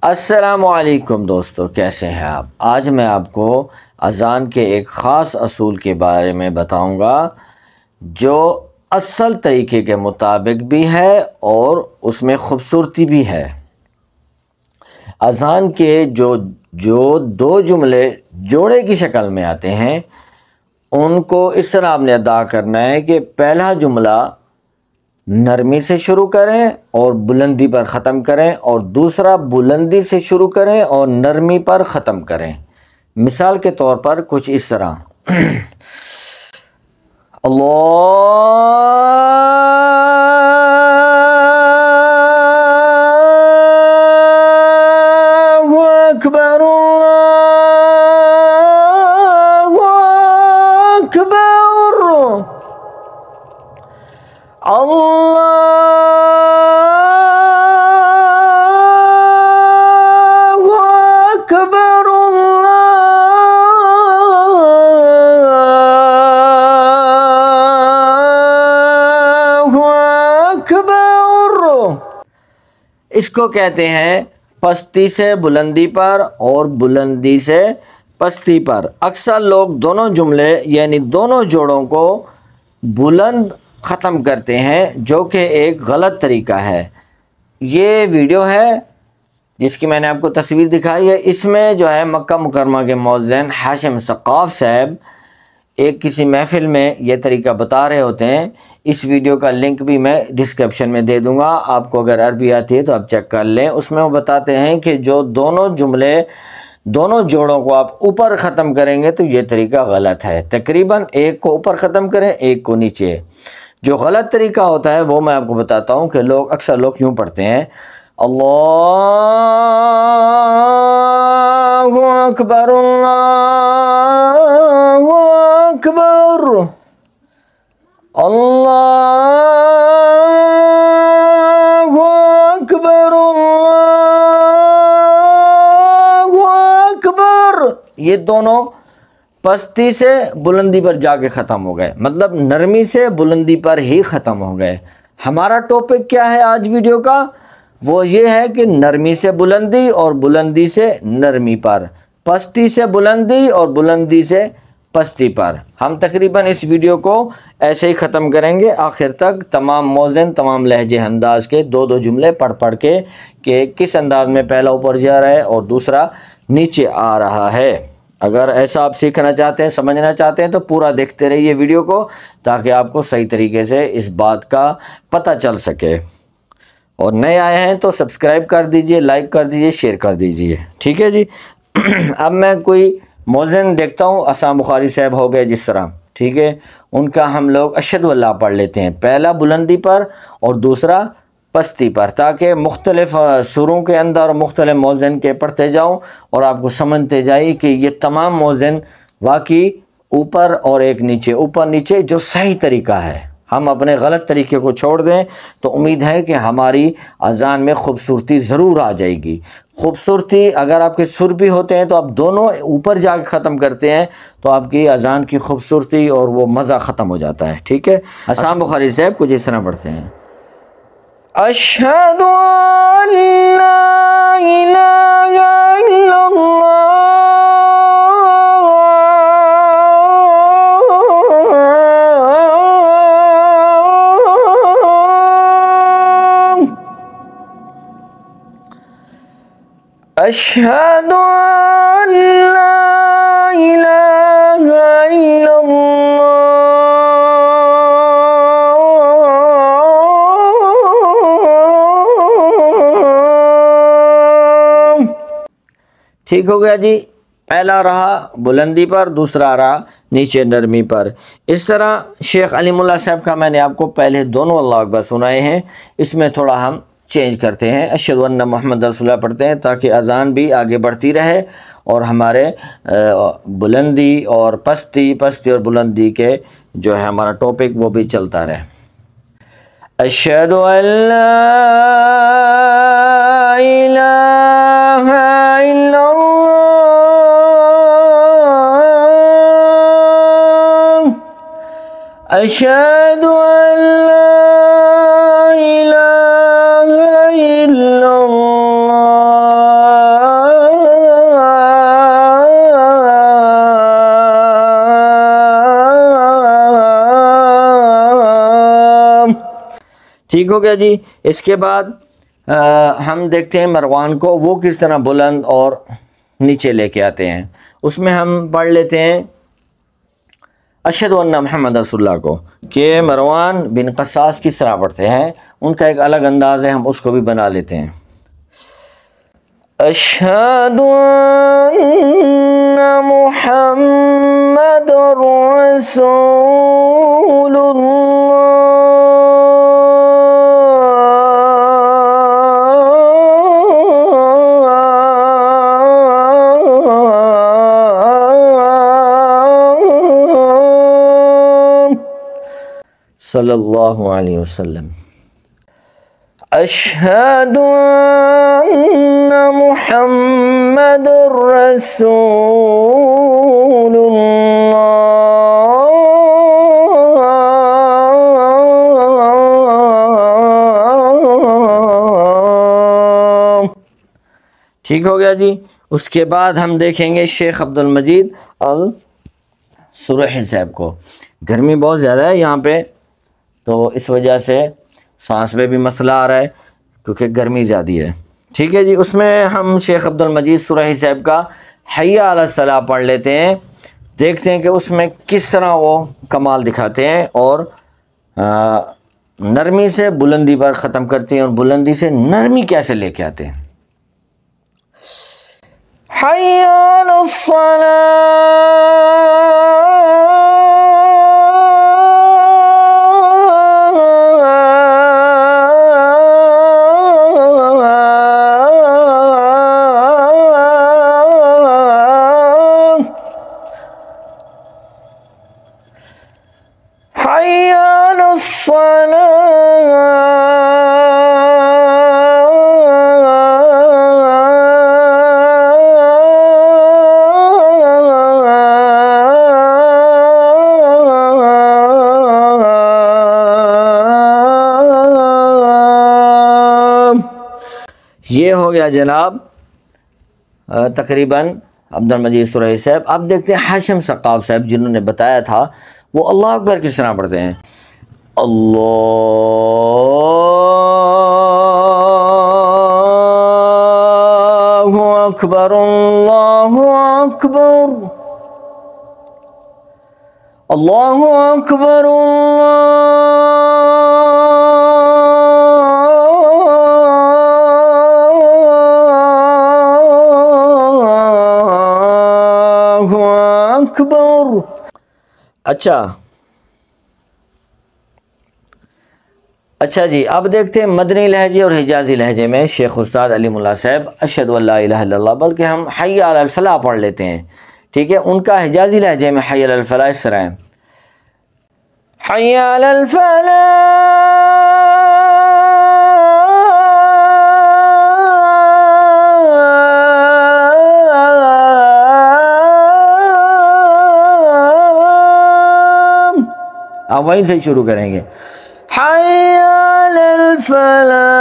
السلام علیکم دوستو، کیسے ہیں آپ؟ آج میں آپ کو اذان کے ایک خاص اصول کے بارے میں بتاؤں گا جو اصل طریقے کے مطابق بھی ہے اور اس میں خوبصورتی بھی ہے۔ اذان کے جو دو جملے جوڑے کی شکل میں آتے ہیں ان کو اس طرح آپ نے ادا کرنا ہے کہ پہلا جملہ نرمی سے شروع کریں اور بلندی پر ختم کریں، اور دوسرا بلندی سے شروع کریں اور نرمی پر ختم کریں۔ مثال کے طور پر کچھ اس طرح اللہ اکبر اللہ اکبر اللہ اکبر اللہ اکبر۔ اس کو کہتے ہیں پستی سے بلندی پر اور بلندی سے پستی پر۔ اکثر لوگ دونوں جملے یعنی دونوں جوڑوں کو بلند ختم کرتے ہیں، جو کہ ایک غلط طریقہ ہے۔ یہ ویڈیو ہے جس کی میں نے آپ کو تصویر دکھائی ہے، اس میں جو ہے مکہ مکرمہ کے مؤذن ہاشم ثقاف صاحب ایک کسی محفل میں یہ طریقہ بتا رہے ہوتے ہیں۔ اس ویڈیو کا لنک بھی میں ڈسکرپشن میں دے دوں گا، آپ کو اگر عربی آتی ہے تو آپ چیک کر لیں۔ اس میں وہ بتاتے ہیں کہ جو دونوں جملے دونوں جوڑوں کو آپ اوپر ختم کریں گے تو یہ طریقہ غلط ہے۔ تقریباً ایک کو اوپر ختم کریں، ایک کو نیچے۔ جو غلط طریقہ ہوتا ہے وہ میں آپ کو بتاتا ہوں کہ اکثر لوگ یوں پڑھتے ہیں، اللہ اکبر اللہ اکبر اللہ اکبر اللہ اکبر۔ یہ دونوں پستی سے بلندی پر جا کے ختم ہو گئے، مطلب نرمی سے بلندی پر ہی ختم ہو گئے۔ ہمارا ٹاپک کیا ہے آج ویڈیو کا؟ وہ یہ ہے کہ نرمی سے بلندی اور بلندی سے نرمی پر، پستی سے بلندی اور بلندی سے پستی پر۔ ہم تقریباً اس ویڈیو کو ایسے ہی ختم کریں گے آخر تک، تمام موزن تمام لہجے انداز کے دو جملے پڑھ کے کہ کس انداز میں پہلا اوپر جا رہا ہے اور دوسرا نیچے آ رہا ہے۔ اگر ایسا آپ سیکھنا چاہتے ہیں، سمجھنا چاہتے ہیں تو پورا دیکھتے رہیے ویڈیو کو، تاکہ آپ کو صحیح طریقے سے اس بات کا پتہ چل سکے۔ اور نئے آئے ہیں تو سبسکرائب کر دیجئے، لائک کر دیجئے، شیئر کر دیجئے، ٹھیک ہے جی۔ اب میں کوئی موزن دیکھتا ہوں، عصام بخاری صاحب ہو گئے جس طرح، ٹھیک ہے، ان کا ہم لوگ اشہد اللہ پڑھ لیتے ہیں، پہلا بلندی پر اور دوسرا پستی پر، تاکہ مختلف سروں کے اندر مختلف موزن کے پڑھتے جاؤں اور آپ کو سمجھتے جائیں کہ یہ تمام موزن واقعی اوپر اور ایک نیچے، اوپر نیچے جو صحیح طریقہ ہے۔ ہم اپنے غلط طریقے کو چھوڑ دیں تو امید ہے کہ ہماری اذان میں خوبصورتی ضرور آ جائے گی۔ خوبصورتی اگر آپ کے سر بھی ہوتے ہیں تو آپ دونوں اوپر جا کے ختم کرتے ہیں تو آپ کی اذان کی خوبصورتی اور وہ مزہ ختم ہو جاتا ہے، ٹھیک ہے۔ عصام بخاری صاحب کچھ اس طرح پڑھتے ہیں، اشہد ان لا الہ الا اللہ، اشہد ان لا الہ الا اللہ۔ ٹھیک ہو گیا جی، پہلا رہا بلندی پر، دوسرا رہا نیچے نرمی پر۔ اس طرح شیخ علیم اللہ صاحب کا میں نے آپ کو پہلے دونوں اللہ اکبر سنائے ہیں، اس میں تھوڑا ہم چینج کرتے ہیں، اشہد ان محمد رسول اللہ پڑھتے ہیں تاکہ اذان بھی آگے بڑھتی رہے اور ہمارے بلندی اور پستی اور بلندی کے جو ہے ہمارا ٹاپک وہ بھی چلتا رہے۔ اشہد ان لا الہ الا اللہ، اشہد ان لا الہ الا اللہ، ٹھیک ہو گیا جی. اس کے بعد ہم دیکھتے ہیں مروان کو وہ کس طرح بلند اور نیچے لے کے آتے ہیں. اس میں ہم پڑھ لیتے ہیں اشہد ان محمد رسول اللہ کو، کہ مروان بن قصاص کس طرح پڑھتے ہیں. ان کا ایک الگ انداز ہے، ہم اس کو بھی بنا لیتے ہیں. اشہد ان محمد رسول صلی اللہ علیہ وسلم. اشہد ان محمد رسول اللہ. ٹھیک ہو گیا جی. اس کے بعد ہم دیکھیں گے شیخ عبد المجید السرحی صاحب کو. گرمی بہت زیادہ ہے یہاں پہ، تو اس وجہ سے سانس میں بھی مسئلہ آ رہا ہے کیونکہ گرمی زیادہ ہے. ٹھیک ہے جی. اس میں ہم شیخ عبد المجید سرحی صاحب کا حی علی الصلاۃ پڑھ لیتے ہیں. دیکھتے ہیں کہ اس میں کس طرح وہ کمال دکھاتے ہیں اور نرمی سے بلندی پر ختم کرتے ہیں اور بلندی سے نرمی کیسے لے کے آتے ہیں. حی علی یہ ہو گیا جناب تقریباً عبد المجید سرحی صاحب. اب دیکھتے ہیں ہاشم ثقاف صاحب جنہوں نے بتایا تھا وہ اللہ اکبر کس طرح پڑھتے ہیں. اللہ اکبر اللہ اکبر اللہ اکبر اکبر. اچھا جی. اب دیکھتے ہیں مدنی لہجے اور حجازی لہجے میں شیخ استاد علی ملا صاحب اشہد ان لا الہ الا اللہ، بلکہ ہم حی علی الفلاح پڑھ لیتے ہیں. ٹھیک ہے. ان کا حجازی لہجے میں حی علی الفلاح اس طرح ہے. حی علی الفلاح. آپ وہیں سے شروع کریں گے. حی علی الفلاح.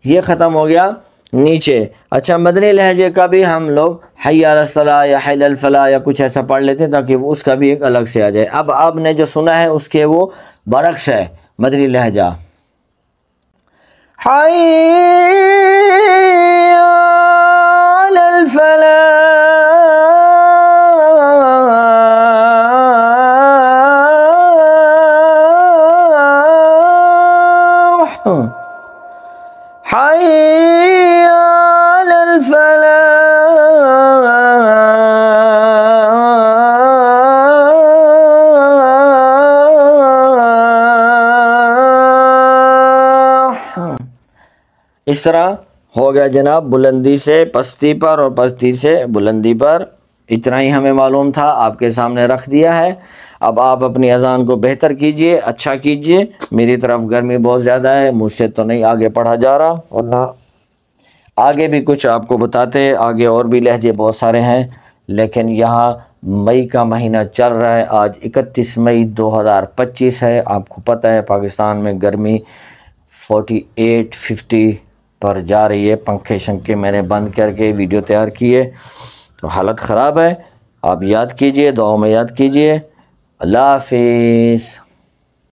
یہ ختم ہو گیا نیچے. اچھا مدنی لہجے کا بھی ہم لوگ حی علی الصلاح یا حی علی الفلاح یا کچھ ایسا پڑھ لیتے ہیں تاکہ اس کا بھی ایک الگ سے آ جائے. اب آپ نے جو سنا ہے اس کے وہ برعکس ہے مدنی لہجہ. حی علی الفلاح حی علی الفلاح. اس طرح ہو گیا جناب بلندی سے پستی پر اور پستی سے بلندی پر. اتنا ہی ہمیں معلوم تھا، آپ کے سامنے رکھ دیا ہے. اب آپ اپنی اذان کو بہتر کیجئے، اچھا کیجئے. میری طرف گرمی بہت زیادہ ہے، مجھ سے تو نہیں آگے پڑھا جا رہا، ورنہ آگے بھی کچھ آپ کو بتاتے. آگے اور بھی لہجے بہت سارے ہیں، لیکن یہاں مئی کا مہینہ چل رہا ہے. آج 31 مئی 2025 ہے. آپ کو پتہ ہے پاکستان میں گرمی 48 50 پر جا رہی ہے. پنکھے شنکھے میں نے بند کر کے ویڈیو تیار کی ہے تو حالت خراب ہے. آپ یاد کیجئے، دعاؤں میں یاد کیجئے. اللہ حافظ.